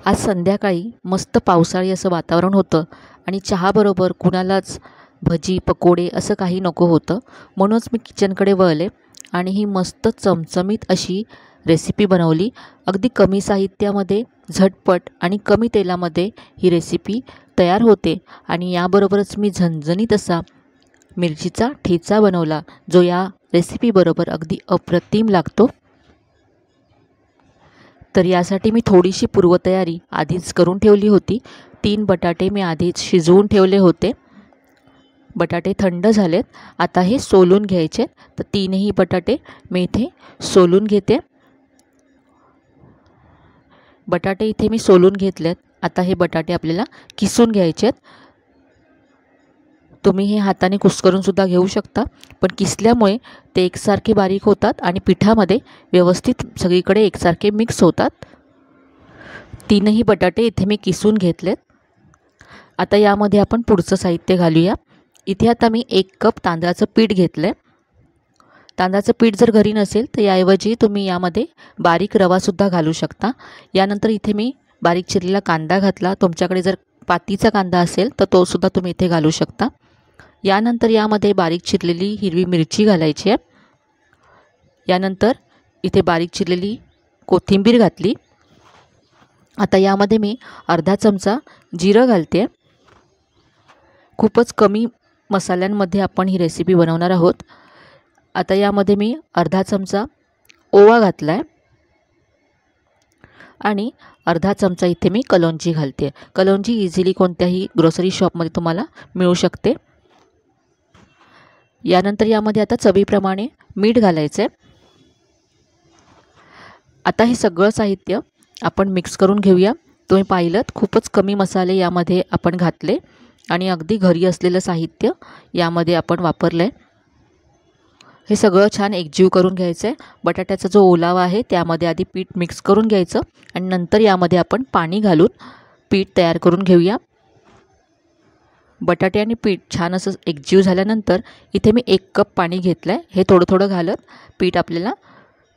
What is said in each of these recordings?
आज संध्याकाळी मस्त पावसाळी असं वातावरण होतं आणि चहाबरोबर कुणालाच भजी पकोडे असं काही नको होतं. म्हणूनच मी किचनकडे वळले आणि ही मस्त चमचमीत अशी रेसिपी बनवली. अगदी कमी साहित्यामध्ये झटपट आणि कमी तेलामध्ये ही रेसिपी तयार होते. आणि याबरोबरच मी झणझणीत असा मिरचीचा ठेचा बनवला, जो या रेसिपीबरोबर अगदी अप्रतिम लागतो. तर यासाठी मी थोडीशी पूर्वतयारी आधीच करून ठेवली होती. 3 बटाटे मी आधीच शिजवून ठेवले होते. बटाटे थंड झालेत, आता हे सोलून घ्यायचे. तर 3ही बटाटे मी इथे सोलून घेते. बटाटे इथे मी सोलून घेतलेत. आता हे बटाटे आपल्याला किसून घ्यायचेत. तुम्ही हे हाताने कुस्करून सुद्धा घेऊ शकता, पण किसल्यामुळे ते एकसारखे बारीक होतात आणि पिठामध्ये व्यवस्थित सगळीकडे एकसारखे मिक्स होतात. 3ही बटाटे इथे मी किसून घेतलेत. आता यामध्ये आपण पुढचं साहित्य घालूया. इथे आता मी 1 कप तांदळाचं पीठ घेतलं आहे. तांदळाचं पीठ जर घरी नसेल तर याऐवजी तुम्ही यामध्ये बारीक रवासुद्धा घालू शकता. यानंतर इथे मी बारीक चिरलेला कांदा घातला. तुमच्याकडे जर पातीचा कांदा असेल तर तो सुद्धा तुम्ही इथे घालू शकता. यानंतर यामध्ये बारीक चिरलेली हिरवी मिरची घालायची आहे. यानंतर इथे बारीक चिरलेली कोथिंबीर घातली. आता यामध्ये मी अर्धा चमचा जिरं घालते. खूपच कमी मसाल्यांमध्ये आपण ही रेसिपी बनवणार आहोत. आता यामध्ये मी अर्धा चमचा ओवा घातला आहे आणि अर्धा चमचा इथे मी कलौंजी घालते. कलौंजी इझिली कोणत्याही ग्रोसरी शॉपमध्ये तुम्हाला मिळू शकते. यानंतर यामध्ये आता चवीप्रमाणे मीठ घालायचं आहे. आता हे सगळं साहित्य आपण मिक्स करून घेऊया. तुम्ही पाहिलंत खूपच कमी मसाले यामध्ये आपण घातले आणि अगदी घरी असलेलं साहित्य यामध्ये आपण वापरलं आहे. हे सगळं छान एकजीव करून घ्यायचं आहे. बटाट्याचा जो ओलावा आहे त्यामध्ये आधी पीठ मिक्स करून घ्यायचं आणि नंतर यामध्ये आपण पाणी घालून पीठ तयार करून घेऊया. बटाटे आणि पीठ छान असं एकजीव झाल्यानंतर इथे मी 1 कप पाणी घेतलं आहे. हे थोडं थोडं घालत पीठ आपल्याला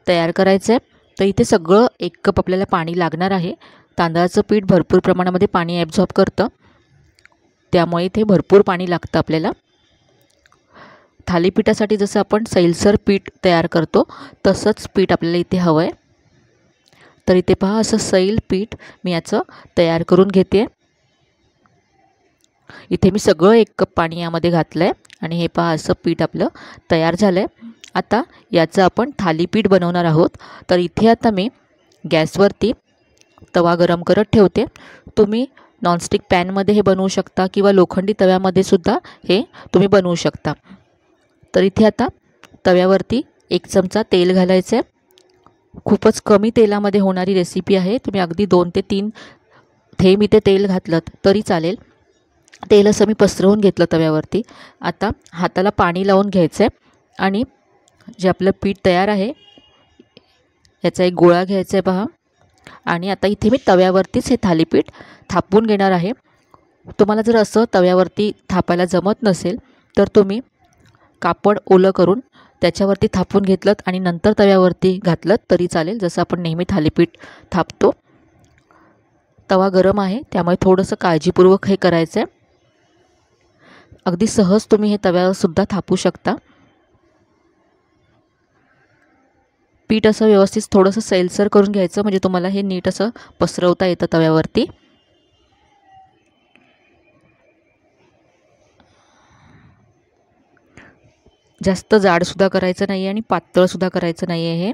तयार करायचं आहे. तर इथे सगळं 1 कप आपल्याला पाणी लागणार आहे. तांदळाचं पीठ भरपूर प्रमाणामध्ये पाणी ॲब्झॉर्ब करतं, त्यामुळे इथे भरपूर पाणी लागतं आपल्याला. थालीपीठासाठी जसं आपण सैलसर पीठ तयार करतो तसंच पीठ आपल्याला इथे हवं आहे. तर इथे पहा असं सैल पीठ मी याचं तयार करून घेते. इथे मी सगळं 1 कप पाणी यामध्ये घातलं आहे आणि हे पहा असं पीठ आपलं तयार झालं आहे. आता याचं आपण थालीपीठ बनवणार आहोत. तर इथे आता मी गॅसवरती तवा गरम करत ठेवते. तुम्ही नॉनस्टिक पॅनमध्ये हे बनवू शकता किंवा लोखंडी तव्यामध्ये सुद्धा हे तुम्ही बनवू शकता. तर इथे आता तव्यावरती 1 चमचा तेल घालायचं आहे. खूपच कमी तेलामध्ये होणारी रेसिपी आहे. तुम्ही अगदी 2 ते 3 थेंब इथे तेल घातलं तरी चालेल. तेल असं मी पसरवून घेतलं तव्यावरती. आता हाताला पाणी लावून घ्यायचं आहे आणि जे आपलं पीठ तयार आहे याचा एक गोळा घ्यायचा आहे पहा. आणि आता इथे मी तव्यावरतीच हे थालीपीठ थापून घेणार आहे. तुम्हाला जर असं तव्यावरती थापायला जमत नसेल तर तुम्ही कापड ओलं करून त्याच्यावरती थापून घेतलं आणि नंतर तव्यावरती घातलं तरी चालेल, जसं आपण नेहमी थालीपीठ थापतो. तवा गरम आहे त्यामुळे थोडंसं काळजीपूर्वक हे करायचं आहे. अगदी सहज तुम्ही हे तव्यावरसुद्धा थापू शकता. पीठ असं व्यवस्थित थोडंसं सैलसर करून घ्यायचं, म्हणजे तुम्हाला हे नीट असं पसरवता येतं तव्यावरती. जास्त जाडसुद्धा करायचं नाही आहे आणि पातळसुद्धा करायचं नाही आहे हे.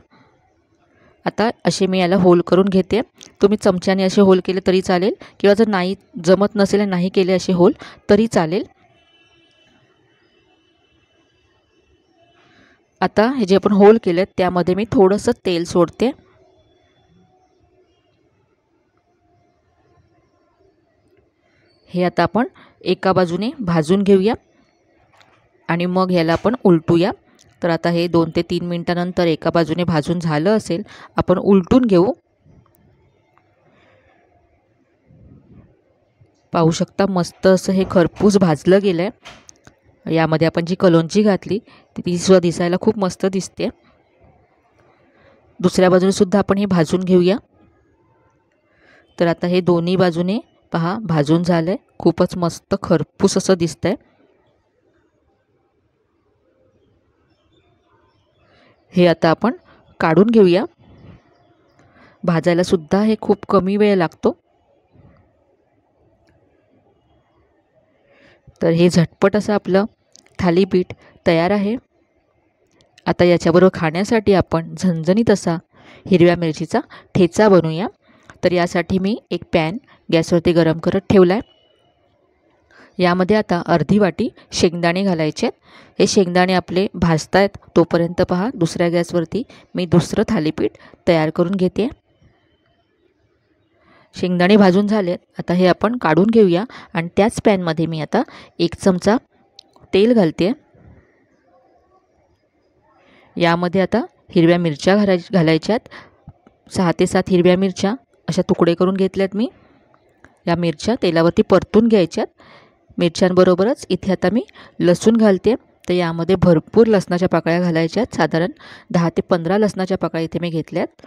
आता असे मी याला होल करून घेते. तुम्ही चमच्याने असे होल केले तरी चालेल किंवा जर नाही जमत नसेल नाही केले असे होल तरी चालेल. आता हे जे आपण होल केलेत त्यामध्ये मी थोडंसं तेल सोडते. हे आता आपण एका बाजूने भाजून घेऊया आणि मग याला आपण उलटूया. तर आता हे 2 ते 3 मिनिटानंतर एका बाजूने भाजून झालं असेल, आपण उलटून घेऊ. पाहू शकता मस्त असं हे खरपूस भाजलं गेलं आहे. यामध्ये आपण जी कलौंजी घातली ती सुद्धा दिसायला खूप मस्त दिसते. दुसऱ्या बाजूने सुद्धा आपण हे भाजून घेऊया. तर आता हे दोन्ही बाजूने पहा भाजून झालं आहे, खूपच मस्त खरपूस असं दिसतंय। हे आता आपण काढून घेऊया। भाजायला सुद्धा हे खूप कमी वेळ लागतो। तर हे झटपट असं आपलं थालीपीठ तयार आहे। आता याच्याबरोबर खाण्यासाठी आपण झणझणीत असा हिरव्या मिरचीचा ठेचा बनवूया। तर यासाठी मी एक पॅन गॅसवरती गरम करत ठेवला आहे। यामध्ये आता अर्धी वाटी शेंगदाणे घालायचे आहेत। हे शेंगदाणे आपले भाजतायत तोपर्यंत पहा दुसऱ्या गॅसवरती मी दुसरं थालीपीठ तयार करून घेते। शेंगदाणे भाजून झालेत, आता हे आपण काढून घेऊया आणि त्याच पॅनमध्ये मी आता 1 चमचा तेल घालते। यामध्ये आता हिरव्या मिरच्या घालायच्यात। 6 ते 7 हिरव्या मिरच्या अशा तुकडे करून घेतल्यात मी। या मिरच्या तेलावरती परतून घ्यायच्यात। मिरच्यांबरोबरच इथे आता मी लसूण घालते। तर यामध्ये भरपूर लसणाच्या पाकळ्या घालायच्यात, साधारण 10 ते 15 लसणाच्या पाकळ्या इथे मी घेतल्यात।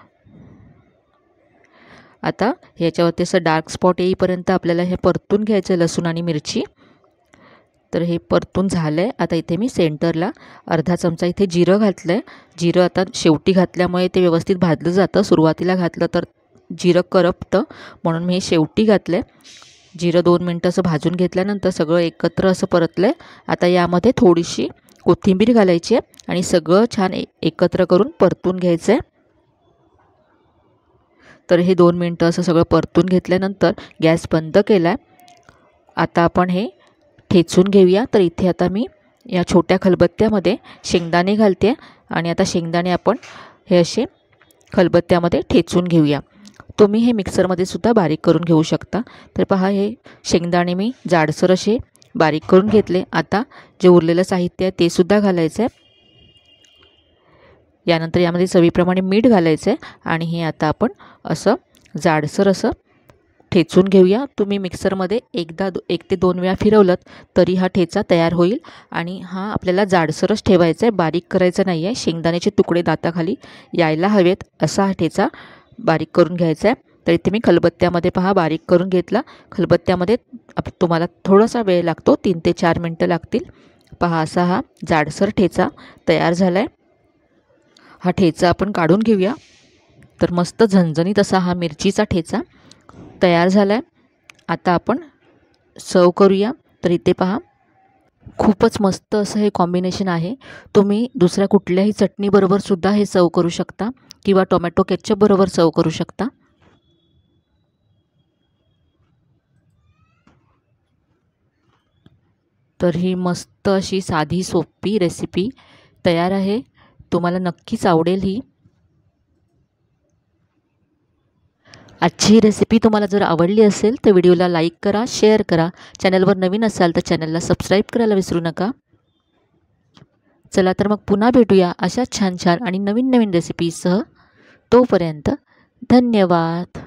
आता ह्याच्यावरती असं डार्क स्पॉट येईपर्यंत आपल्याला हे परतून घ्यायचं लसूण आणि मिरची। तर हे परतून झालं आहे। आता इथे मी सेंटरला अर्धा चमचा इथे जिरं घातलं आहे। जिरं आता शेवटी घातल्यामुळे ते व्यवस्थित भाजलं जातं, सुरुवातीला घातलं तर जिरं करपतं, म्हणून मी हे शेवटी घातलं आहे। जिरं 2 मिनटं असं भाजून घेतल्यानंतर सगळं एकत्र असं परतलं आहे। आता यामध्ये थोडीशी कोथिंबीर घालायची आहे आणि सगळं छान एकत्र करून परतून घ्यायचं आहे। तर हे 2 मिनटं असं सगळं परतून घेतल्यानंतर गॅस बंद केला आहे। आता आपण हे ठेचून घेऊया। तर इथे आता मी या छोट्या खलबत्त्यामध्ये शेंगदाणे घालते आणि आता शेंगदाणे आपण हे असे खलबत्त्यामध्ये ठेचून घेऊया। तुम्ही हे मिक्सरमध्ये सुद्धा बारीक करून घेऊ शकता। तर पहा हे शेंगदाणे मी जाडसर असे बारीक करून घेतले। आता जे उरलेलं साहित्य आहे ते सुद्धा घालायचं आहे। यानंतर यामध्ये चवीप्रमाणे मीठ घालायचं आहे आणि हे आता आपण असं जाडसर असं ठेचून घेऊया। तुम्ही मिक्सरमध्ये 1 ते 2 वेळा फिरवलं तरी हा ठेचा तयार होईल आणि हा आपल्याला जाडसरच ठेवायचा आहे, बारीक करायचा नाही आहे। शेंगदाण्याचे तुकडे दाताखाली यायला हवेत असा हा ठेचा बारीक करून घ्यायचा आहे। तर इथे मी खलबत्त्यामध्ये पहा बारीक करून घेतला। खलबत्त्यामध्ये तुम्हाला थोडासा वेळ लागतो, 3 ते 4 मिनटं लागतील। पहा असा हा जाडसर ठेचा तयार झाला आहे। हा ठेचा आपण काढून घेऊया। तर मस्त झणझणीत असा हा मिरचीचा ठेचा तयार झाला आहे। आता आपण सर्व करूया। तर इथे पहा खूपच मस्त असं हे कॉम्बिनेशन आहे। तुम्ही दुसऱ्या कुठल्याही चटणीबरोबर सुद्धा हे सर्व करू शकता किंवा टोमॅटो केचप बरोबर सर्व करू शकता। तर ही मस्त अशी साधी सोपी रेसिपी तयार आहे, तुम्हाला नक्कीच आवडेल ही। आजची ही रेसिपी तुम्हाला जर आवडली असेल तर व्हिडिओला लाईक करा, शेअर करा। चॅनलवर नवीन असाल तर चॅनलला सबस्क्राईब करायला विसरू नका। चला तर मग पुन्हा भेटूया अशा छान छान आणि नवीन नवीन रेसिपीसह। तोपर्यंत धन्यवाद।